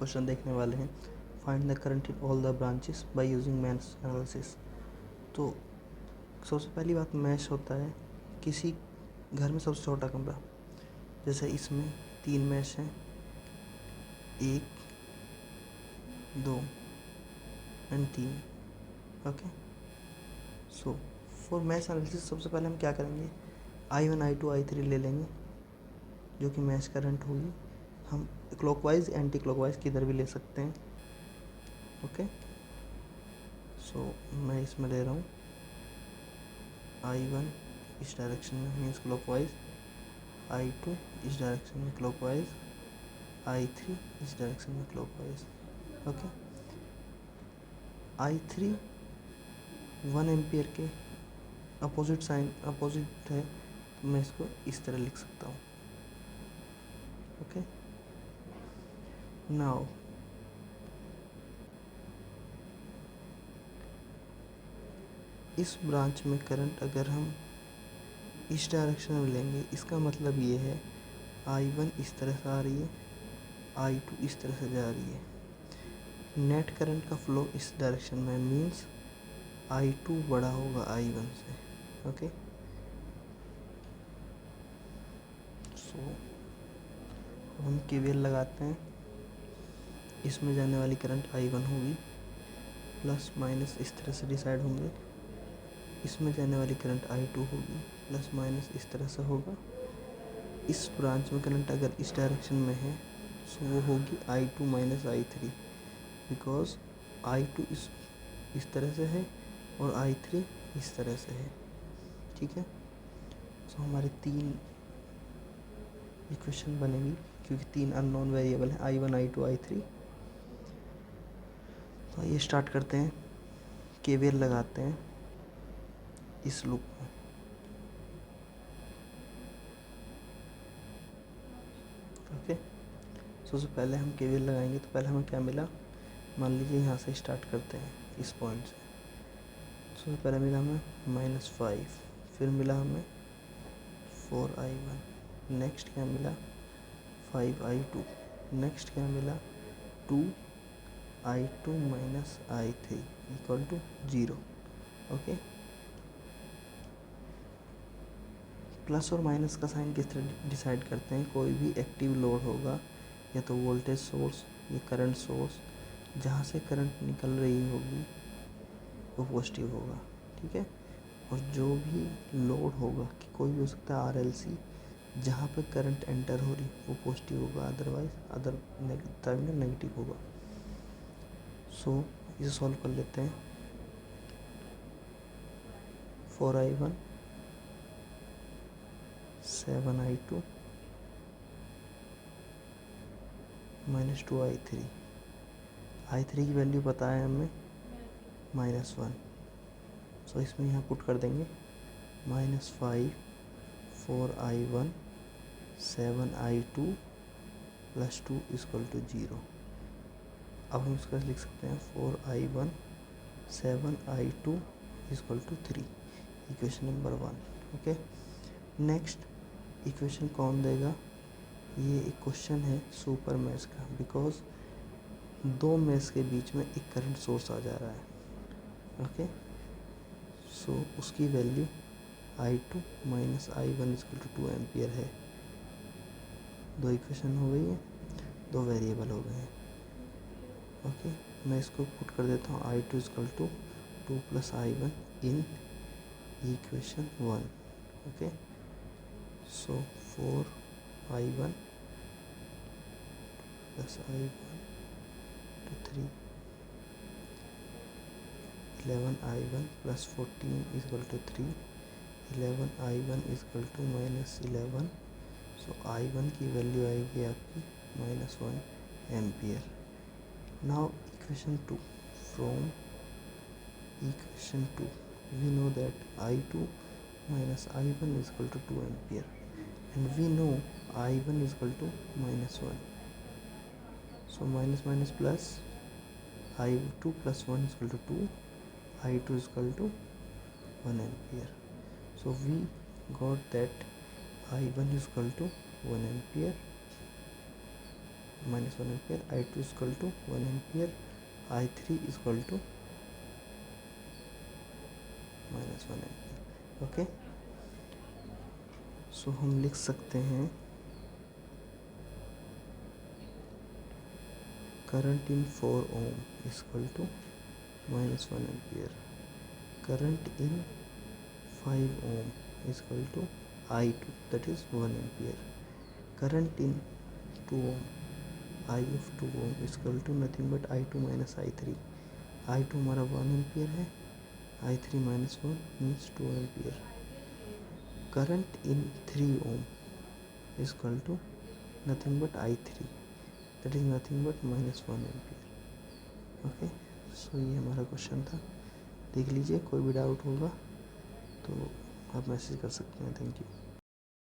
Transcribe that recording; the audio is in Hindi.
क्वेश्चन देखने वाले हैं। Find the current in all the branches by using mesh analysis. तो सबसे पहली बात, मैश होता है किसी घर में सबसे छोटा कमरा। जैसे इसमें 3 मैश हैं, 1, 2 and 3। Okay, so for mesh analysis सबसे पहले हम क्या करेंगे, I1 I2 I3 ले लेंगे जो कि मैश करंट होगी। हम क्लॉकवाइज एंटी क्लॉकवाइज किधर भी ले सकते हैं। ओके, सो मैं इसमें ले रहा हूँ I1 इस डायरेक्शन में मीन्स क्लॉकवाइज, I2 इस डायरेक्शन में क्लॉकवाइज, I3 इस डायरेक्शन में क्लॉकवाइज। ओके, I3 1 एम्पियर के अपोजिट साइन अपोजिट है, तो मैं इसको इस तरह लिख सकता हूँ। ओके, नाउ इस ब्रांच में करंट अगर हम इस डायरेक्शन में लेंगे, इसका मतलब ये है I1 इस तरह से आ रही है, I2 इस तरह से जा रही है। नेट करंट का फ्लो इस डायरेक्शन में मीन्स I2 बड़ा होगा I1 से। ओके, सो हम KVL लगाते हैं। इसमें जाने वाली करंट I1 होगी, प्लस माइनस इस तरह से डिसाइड होंगे। इसमें जाने वाली करंट I2 होगी, प्लस माइनस इस तरह से होगा। इस ब्रांच में करंट अगर इस डायरेक्शन में है तो वो होगी I2 minus I3, because I2 इस तरह से है और I3 इस तरह से है। ठीक है, तो हमारे 3 इक्वेशन बनेगी क्योंकि 3 अननोन वेरिएबल हैं I1 I2 I3। तो ये स्टार्ट करते हैं, KVL लगाते हैं इस लूप में। ओके, सबसे पहले हम KVL लगाएंगे तो पहले हमें क्या मिला, मान लीजिए यहाँ से स्टार्ट करते हैं इस पॉइंट से। सबसे पहले मिला हमें -5, फिर मिला हमें 4I1, नेक्स्ट क्या मिला 5I2, नेक्स्ट क्या मिला 2I2 minus I3 equal to 0। Okay, plus और माइनस का साइन किस तरह डिसाइड करते हैं, कोई भी एक्टिव लोड होगा या तो वोल्टेज सोर्स या करंट सोर्स, जहाँ से करंट निकल रही होगी वो पॉजिटिव होगा। ठीक है, और जो भी लोड होगा कि कोई भी हो सकता है RLC, जहाँ पे करंट एंटर हो रही वो पॉजिटिव होगा, अदरवाइज अदर टर्मिनल नेगेटिव होगा। सो इसे सॉल्व कर लेते हैं। 4I1 7I2 minus 2I3। I3 की वैल्यू पता है हमें -1, सो इसमें यहाँ पुट कर देंगे -5 4I1 7I2 plus 2 equal to 0। अब हम इसका लिख सकते हैं 4I1 7I2 equal to 3, equation number 1। Okay, next equation कौन देगा, ये एक क्वेश्चन है सुपर मैश का, बिकॉज 2 मैश के बीच में एक करंट सोर्स आ जा रहा है। ओके, सो उसकी value I2 minus I1 equal to 2 ampere है। 2 इक्वेशन हो गई है, 2 वेरिएबल हो गए हैं। ओके, मैं इसको पुट कर देता हूँ I2 equal to 2 plus I1 in equation 1। Okay, so 4I1 plus I1 to 3, 11I1 plus 14 equal to 3, 11I1 equal to -11। So I1 की वैल्यू आएगी आपकी -1 ampere. Now equation 2, from equation 2 we know that I2 minus I1 is equal to 2 ampere, and we know I1 is equal to -1, so minus minus plus, I2 plus 1 is equal to 2, I2 is equal to 1 ampere. So we got that I1 is equal to 1 ampere, minus 1 ampere, I2 equal to 1 ampere, I3 equal to minus 1 ampere. Okay, so हम लिख सकते हैं current in 4 ohm equal to minus 1 ampere, current in 5 ohm is equal to I2, that is 1 ampere. Current in 2 ohm, I of 2 ohm is equal to nothing but I2 minus I3. I2 हमारा 1 ampere है, I3 minus 1 means 2 ampere. Current in 3 ohm is equal to nothing but I3, that is nothing but minus 1 ampere. Okay, सो ये हमारा क्वेश्चन था। देख लीजिए, कोई भी डाउट होगा तो आप मैसेज कर सकते हैं। Thank you.